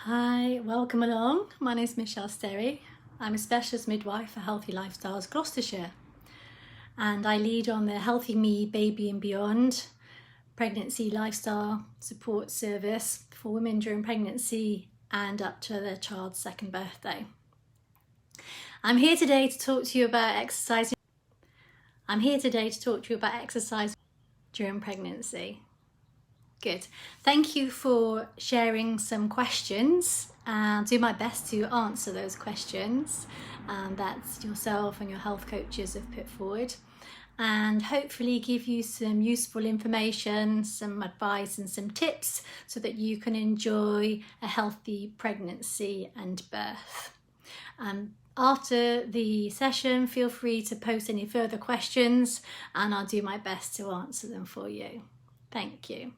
Hi, welcome along. My name is Michelle Sterry. I'm a specialist midwife for Healthy Lifestyles Gloucestershire, and I lead on the Healthy Me Baby and Beyond pregnancy lifestyle support service for women during pregnancy and up to their child's second birthday. I'm here today to talk to you about exercise. During pregnancy. Good. Thank you for sharing some questions. I'll do my best to answer those questions that yourself and your health coaches have put forward, and hopefully give you some useful information, some advice and some tips so that you can enjoy a healthy pregnancy and birth. After the session, feel free to post any further questions and I'll do my best to answer them for you. Thank you.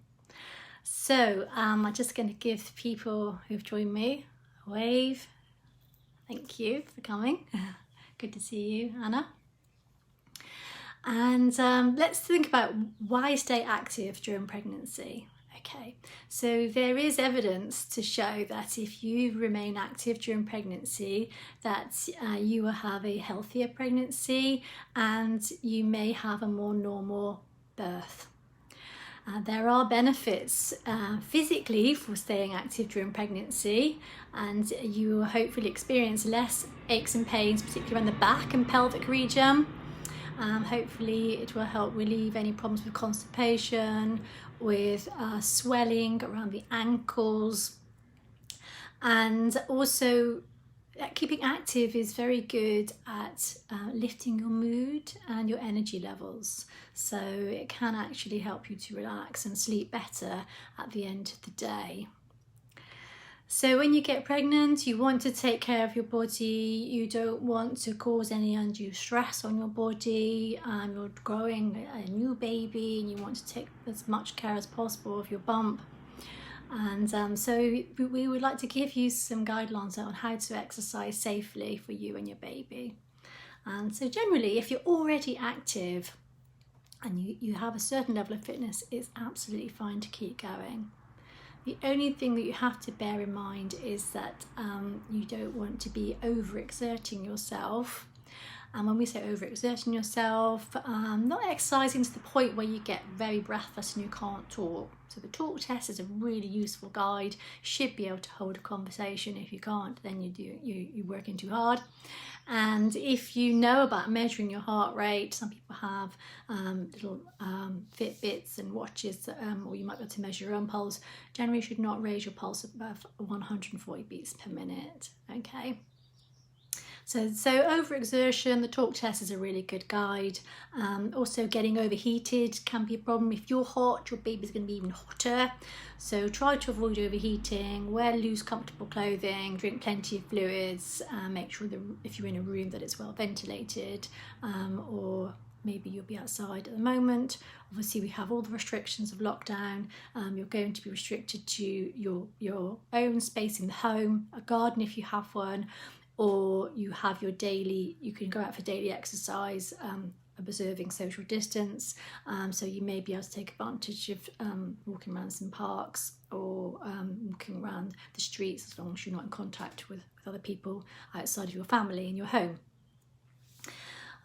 So I'm just going to give people who've joined me a wave. Thank you for coming. Good to see you, Anna. And let's think about why stay active during pregnancy. Okay, so there is evidence to show that if you remain active during pregnancy, that you will have a healthier pregnancy and you may have a more normal birth. There are benefits physically for staying active during pregnancy, and you will hopefully experience less aches and pains, particularly around the back and pelvic region. Hopefully it will help relieve any problems with constipation, with swelling around the ankles, and also keeping active is very good at lifting your mood and your energy levels. So it can actually help you to relax and sleep better at the end of the day. So when you get pregnant, you want to take care of your body. You don't want to cause any undue stress on your body. You're growing a new baby and you want to take as much care as possible of your bump. And so we would like to give you some guidelines on how to exercise safely for you and your baby. And so generally, if you're already active and you have a certain level of fitness, it's absolutely fine to keep going. The only thing that you have to bear in mind is that you don't want to be overexerting yourself. And when we say overexerting yourself, not exercising to the point where you get very breathless and you can't talk. So the talk test is a really useful guide. You should be able to hold a conversation. If you can't, then you're working too hard. And if you know about measuring your heart rate, some people have little Fitbits and watches, or you might be able to measure your own pulse. Generally, you should not raise your pulse above 140 beats per minute. Okay. So overexertion, the talk test is a really good guide. Also getting overheated can be a problem. If you're hot, your baby's going to be even hotter. So try to avoid overheating, wear loose, comfortable clothing, drink plenty of fluids, make sure that if you're in a room that it's well ventilated, or maybe you'll be outside at the moment. Obviously we have all the restrictions of lockdown. You're going to be restricted to your own space in the home, a garden if you have one, or you have you can go out for daily exercise, observing social distance. So you may be able to take advantage of walking around some parks or walking around the streets, as long as you're not in contact with other people outside of your family in your home.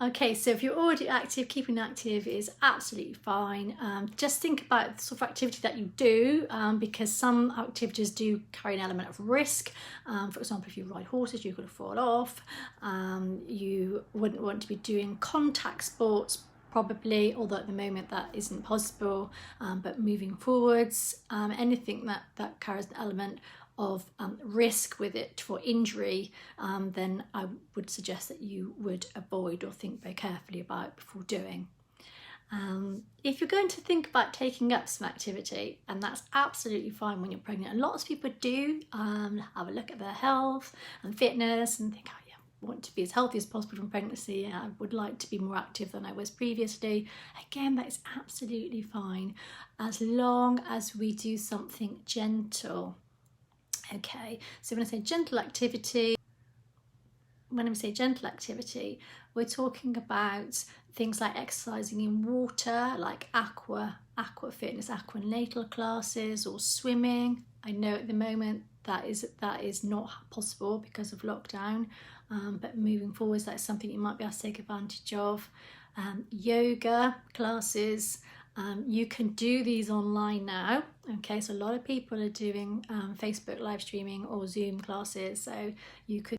Okay, so if you're already active, keeping active is absolutely fine. Just think about the sort of activity that you do, because some activities do carry an element of risk. For example, if you ride horses, you could fall off. You wouldn't want to be doing contact sports, probably, although at the moment that isn't possible. But moving forwards, anything that carries an element of risk with it for injury, then I would suggest that you would avoid or think very carefully about before doing. If you're going to think about taking up some activity, and that's absolutely fine when you're pregnant, and lots of people do have a look at their health and fitness and think, oh yeah, I want to be as healthy as possible from pregnancy, I would like to be more active than I was previously. Again, that is absolutely fine as long as we do something gentle. Okay, so when I say gentle activity, when we say gentle activity, we're talking about things like exercising in water, like aqua fitness, aquanatal classes, or swimming. I know at the moment that is not possible because of lockdown, but moving forwards, that's something you might be able to take advantage of. Yoga classes, you can do these online now. Okay, so a lot of people are doing Facebook live streaming or Zoom classes, so you could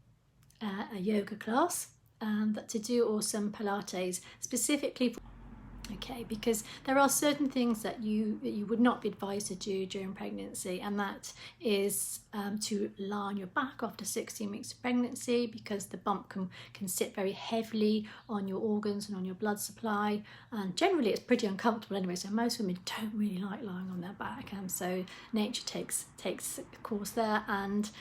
a yoga class, but to do, or some Pilates specifically for, okay, because there are certain things that you would not be advised to do during pregnancy, and that is to lie on your back after 16 weeks of pregnancy, because the bump can sit very heavily on your organs and on your blood supply, and generally it's pretty uncomfortable anyway, so most women don't really like lying on their back, and so nature takes a course there and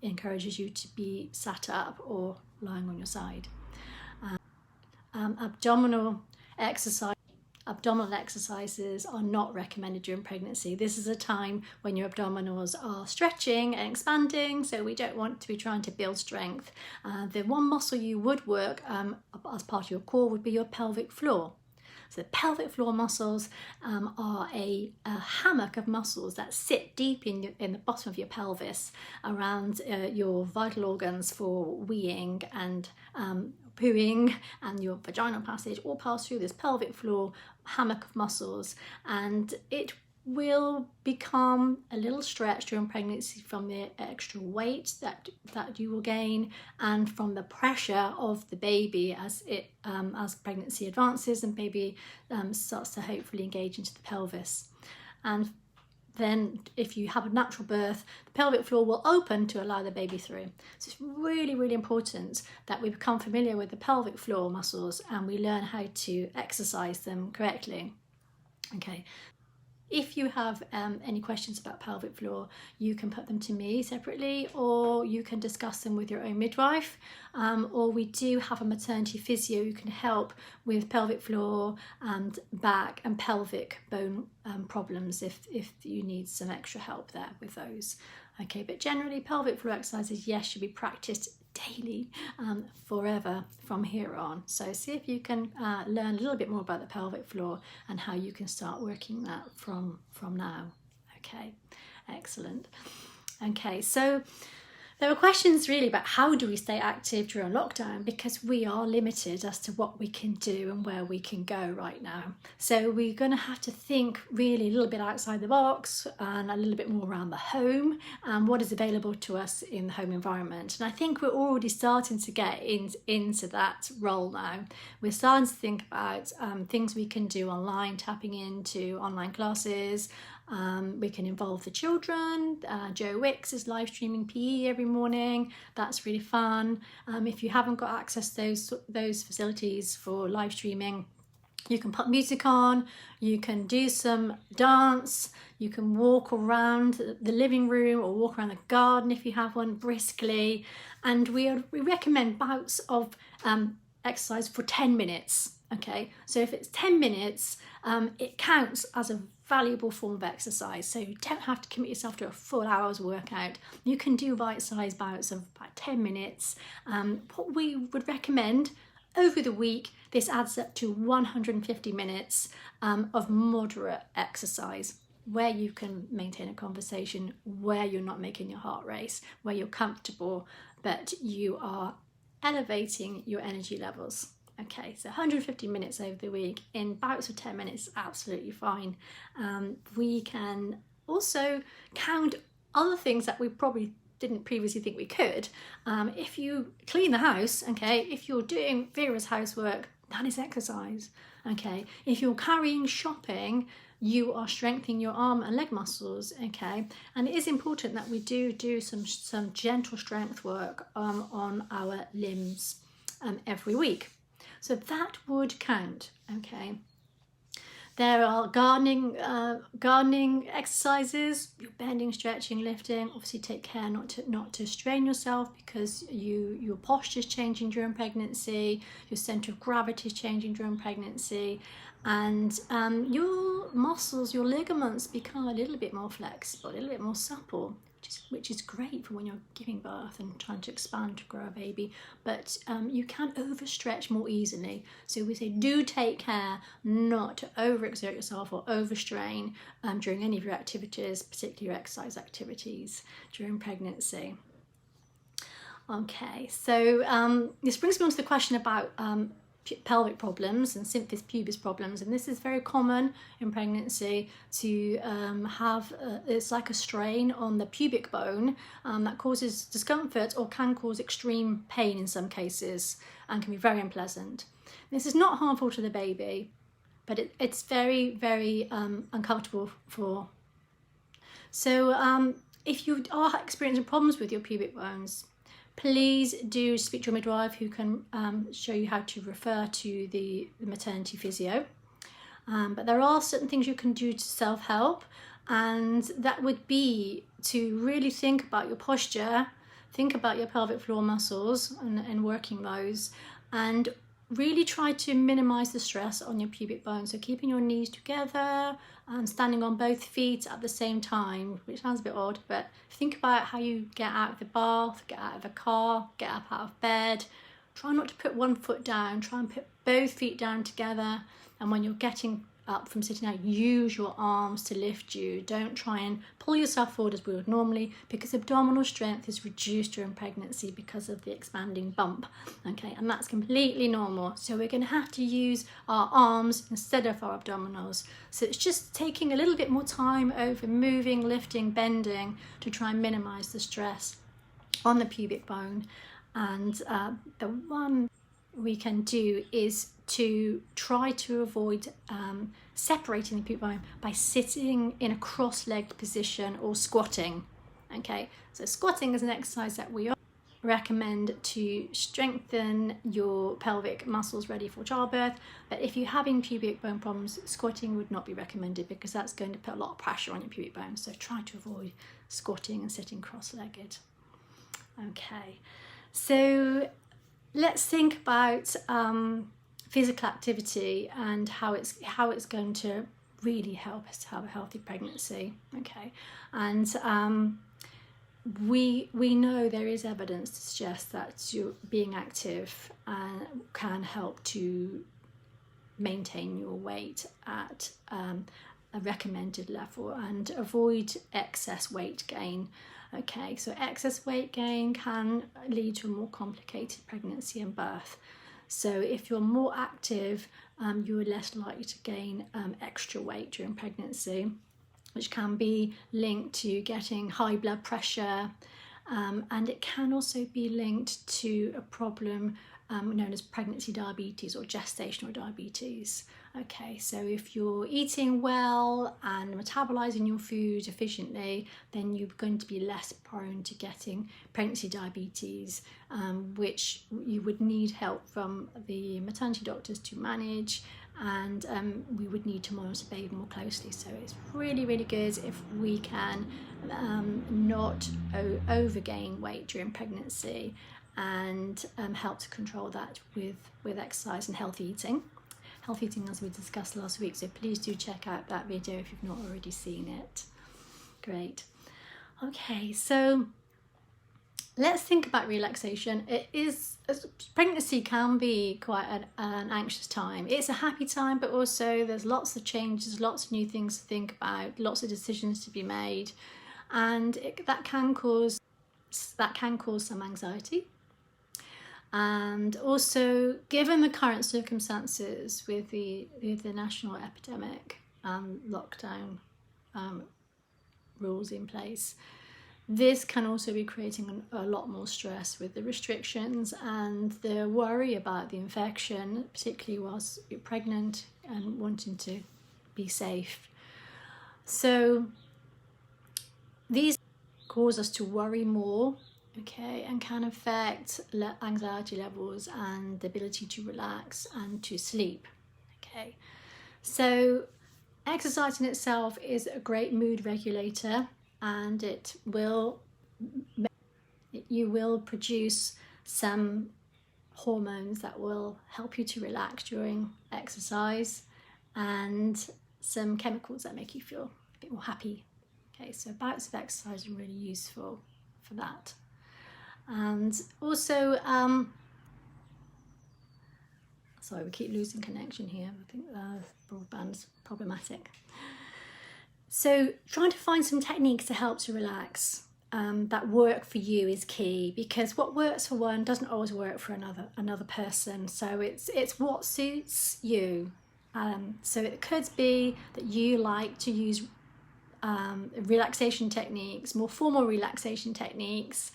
encourages you to be sat up or lying on your side. Abdominal exercises are not recommended during pregnancy. This is a time when your abdominals are stretching and expanding, so we don't want to be trying to build strength. The one muscle you would work as part of your core would be your pelvic floor. So the pelvic floor muscles are a hammock of muscles that sit deep in the bottom of your pelvis, around your vital organs for weeing and pooing, and your vaginal passage all pass through this pelvic floor hammock of muscles, and it will become a little stretched during pregnancy from the extra weight that you will gain, and from the pressure of the baby as pregnancy advances and baby starts to hopefully engage into the pelvis. And then if you have a natural birth, the pelvic floor will open to allow the baby through. So it's really, really important that we become familiar with the pelvic floor muscles and we learn how to exercise them correctly. Okay. If you have any questions about pelvic floor, you can put them to me separately, or you can discuss them with your own midwife, or we do have a maternity physio who can help with pelvic floor and back and pelvic bone problems if you need some extra help there with those. Okay, but generally pelvic floor exercises, yes, should be practiced daily forever from here on. So see if you can learn a little bit more about the pelvic floor and how you can start working that from now. Okay, excellent. Okay, so there were questions really about how do we stay active during lockdown, because we are limited as to what we can do and where we can go right now. So we're going to have to think really a little bit outside the box and a little bit more around the home and what is available to us in the home environment. And I think we're already starting to get into that role now. We're starting to think about things we can do online, tapping into online classes. We can involve the children. Joe Wicks is live streaming PE every morning. That's really fun. If you haven't got access to those facilities for live streaming, you can put music on, you can do some dance, you can walk around the living room or walk around the garden if you have one briskly. And we recommend bouts of exercise for 10 minutes. Okay, so if it's 10 minutes, it counts as a valuable form of exercise. So you don't have to commit yourself to a full hour's workout. You can do bite-sized bouts of about 10 minutes. What we would recommend over the week, this adds up to 150 minutes of moderate exercise, where you can maintain a conversation, where you're not making your heart race, where you're comfortable, but you are elevating your energy levels. Okay, so 150 minutes over the week in bouts of 10 minutes is absolutely fine. We can also count other things that we probably didn't previously think we could. If you clean the house, okay, if you're doing vigorous housework, that is exercise. Okay, if you're carrying shopping, you are strengthening your arm and leg muscles. Okay, and it is important that we do some gentle strength work on our limbs every week. So that would count. Okay. There are gardening exercises. You're bending, stretching, lifting. Obviously, take care not to strain yourself, because your posture is changing during pregnancy. Your center of gravity is changing during pregnancy, and your muscles, your ligaments become a little bit more flexible, a little bit more supple, which is great for when you're giving birth and trying to expand to grow a baby. But you can overstretch more easily. So we say do take care not to overexert yourself or overstrain during any of your activities, particularly your exercise activities during pregnancy. Okay, so this brings me on to the question about pelvic problems and symphysis pubis problems, and this is very common in pregnancy to have it's like a strain on the pubic bone that causes discomfort or can cause extreme pain in some cases and can be very unpleasant. This is not harmful to the baby, but it's very, very uncomfortable for. So if you are experiencing problems with your pubic bones, please do speak to your midwife, who can show you how to refer to the maternity physio. But there are certain things you can do to self-help, and that would be to really think about your posture, think about your pelvic floor muscles and working those, and really try to minimize the stress on your pubic bone. So keeping your knees together and standing on both feet at the same time, which sounds a bit odd, but think about how you get out of the bath, get out of the car, get up out of bed. Try not to put one foot down, try and put both feet down together. And when you're getting up from sitting out, use your arms to lift you. Don't try and pull yourself forward as we would normally, because abdominal strength is reduced during pregnancy because of the expanding bump. Okay, and that's completely normal. So we're going to have to use our arms instead of our abdominals. So it's just taking a little bit more time over moving, lifting, bending to try and minimize the stress on the pubic bone. And the one we can do is to try to avoid separating the pubic bone by sitting in a cross-legged position or squatting. Okay, so squatting is an exercise that we recommend to strengthen your pelvic muscles ready for childbirth. But if you're having pubic bone problems, squatting would not be recommended, because that's going to put a lot of pressure on your pubic bone. So try to avoid squatting and sitting cross-legged. Okay, so let's think about physical activity and how it's going to really help us to have a healthy pregnancy. Okay, and we know there is evidence to suggest that being active can help to maintain your weight at a recommended level and avoid excess weight gain. Okay, so excess weight gain can lead to a more complicated pregnancy and birth. So if you're more active, you're less likely to gain extra weight during pregnancy, which can be linked to getting high blood pressure, and it can also be linked to a problem known as pregnancy diabetes or gestational diabetes. Okay, so if you're eating well and metabolizing your food efficiently, then you're going to be less prone to getting pregnancy diabetes, which you would need help from the maternity doctors to manage, and we would need to monitor baby more closely. So it's really, really good if we can not overgain weight during pregnancy, and help to control that with exercise and healthy eating. Healthy eating, as we discussed last week, so please do check out that video if you've not already seen it. Great. Okay, so let's think about relaxation. Pregnancy can be quite an anxious time. It's a happy time, but also there's lots of changes, lots of new things to think about, lots of decisions to be made, and that can cause some anxiety. And also, given the current circumstances with the national epidemic and lockdown rules in place, this can also be creating a lot more stress with the restrictions and the worry about the infection, particularly whilst you're pregnant and wanting to be safe. So these cause us to worry more, okay, and can affect anxiety levels and the ability to relax and to sleep. Okay, so exercise in itself is a great mood regulator, and you will produce some hormones that will help you to relax during exercise, and some chemicals that make you feel a bit more happy. Okay, so bouts of exercise are really useful for that. And also, sorry, we keep losing connection here. I think broadband's problematic. So trying to find some techniques to help to relax that work for you is key, because what works for one doesn't always work for another person. So it's what suits you. So it could be that you like to use relaxation techniques, more formal relaxation techniques,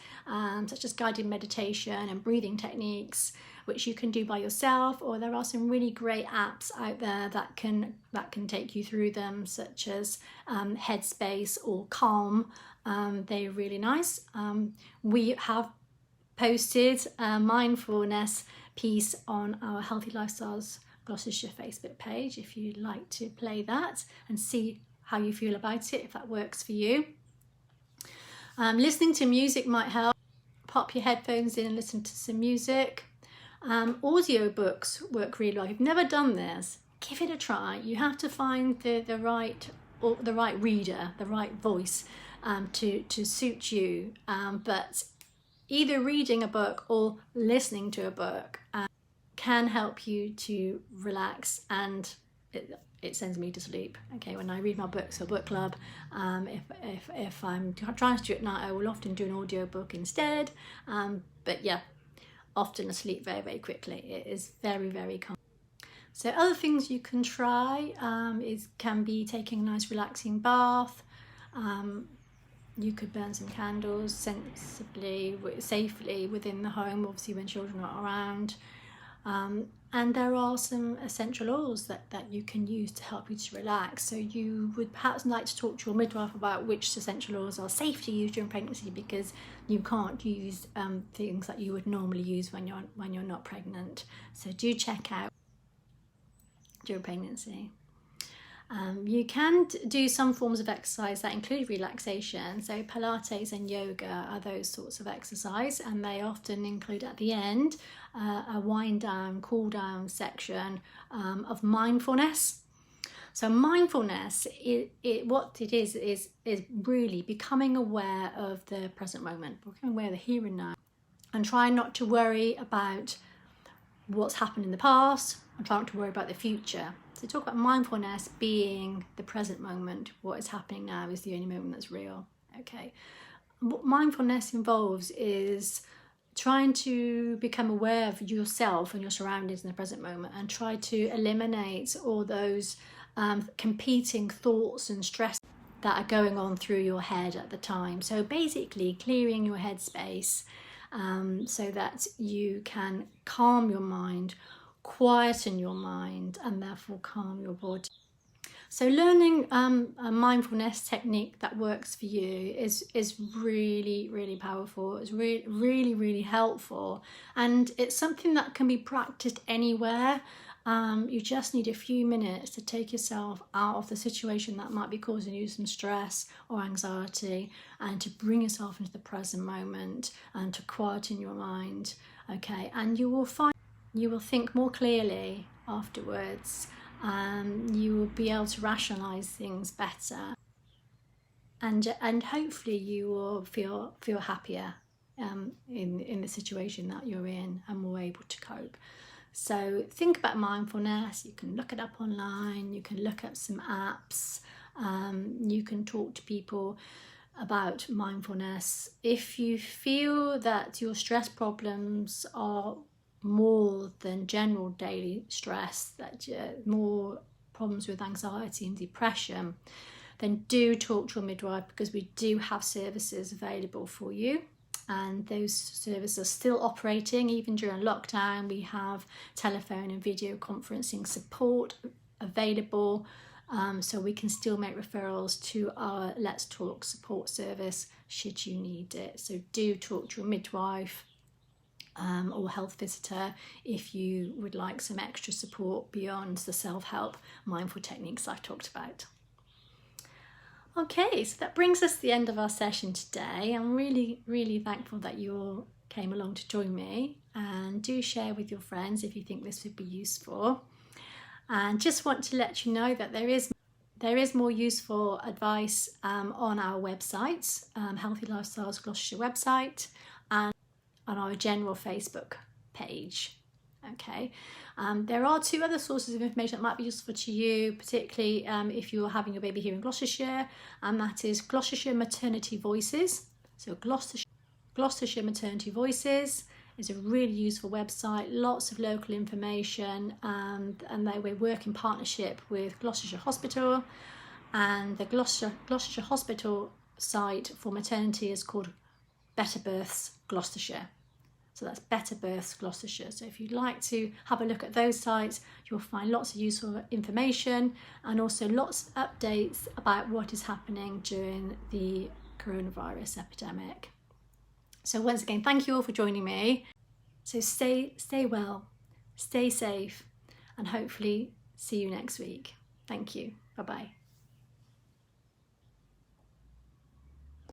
such as guided meditation and breathing techniques, which you can do by yourself, or there are some really great apps out there that can take you through them, such as Headspace or Calm. They're really nice. We have posted a mindfulness piece on our Healthy Lifestyles Gloucestershire Facebook page if you'd like to play that and see how you feel about it, if that works for you. Listening to music might help. Pop your headphones in and listen to some music. Audio books work really well. If you've never done this, give it a try. You have to find the right reader, the right voice to suit you. But either reading a book or listening to a book can help you to relax, and it sends me to sleep. Okay, when I read my books or book club, if I'm trying to do it at night, I will often do an audio book instead. But yeah, often asleep very, very quickly. It is very, very calm. So other things you can try can be taking a nice relaxing bath. You could burn some candles sensibly, safely within the home, obviously when children are around. And there are some essential oils that you can use to help you to relax. So you would perhaps like to talk to your midwife about which essential oils are safe to use during pregnancy, because you can't use things that you would normally use when you're not pregnant. So do check out during pregnancy. You can do some forms of exercise that include relaxation. So Pilates and yoga are those sorts of exercise, and they often include at the end a wind down, cool down section of mindfulness. So mindfulness, what it is really becoming aware of the present moment, becoming aware of the here and now, and trying not to worry about what's happened in the past, and trying not to worry about the future. So talk about mindfulness being the present moment. What is happening now is the only moment that's real. Okay. What mindfulness involves is trying to become aware of yourself and your surroundings in the present moment, and try to eliminate all those competing thoughts and stress that are going on through your head at the time. So basically clearing your headspace so that you can calm your mind, quieten your mind, and therefore calm your body. So learning a mindfulness technique that works for you is really, really powerful. It's really, really helpful, and it's something that can be practiced anywhere. You just need a few minutes to take yourself out of the situation that might be causing you some stress or anxiety, and to bring yourself into the present moment and to quieten your mind. Okay, and you will think more clearly afterwards. You will be able to rationalize things better, and hopefully you will feel happier in the situation that you're in, and more able to cope. So think about mindfulness. You can look it up online, you can look up some apps, you can talk to people about mindfulness. If you feel that your stress problems are more than general daily stress, that more problems with anxiety and depression, then do talk to a midwife, because we do have services available for you, and those services are still operating even during lockdown. We have telephone and video conferencing support available, so we can still make referrals to our Let's Talk support service should you need it. So do talk to a midwife or health visitor if you would like some extra support beyond the self-help mindful techniques I've talked about. Okay, so that brings us to the end of our session today. I'm really, really thankful that you all came along to join me, and do share with your friends if you think this would be useful. And just want to let you know that there is more useful advice on our website, Healthy Lifestyles Gloucestershire website, and on our general Facebook page. Okay, there are 2 other sources of information that might be useful to you, particularly if you're having your baby here in Gloucestershire, and that is Gloucestershire Maternity Voices. So Gloucestershire Maternity Voices is a really useful website, lots of local information, and we work in partnership with Gloucestershire Hospital, and the Gloucestershire Hospital site for maternity is called Better Births Gloucestershire. So that's Better Births Gloucestershire. So if you'd like to have a look at those sites, you'll find lots of useful information and also lots of updates about what is happening during the coronavirus epidemic. So once again, thank you all for joining me. So stay well, stay safe, and hopefully see you next week. Thank you. Bye-bye.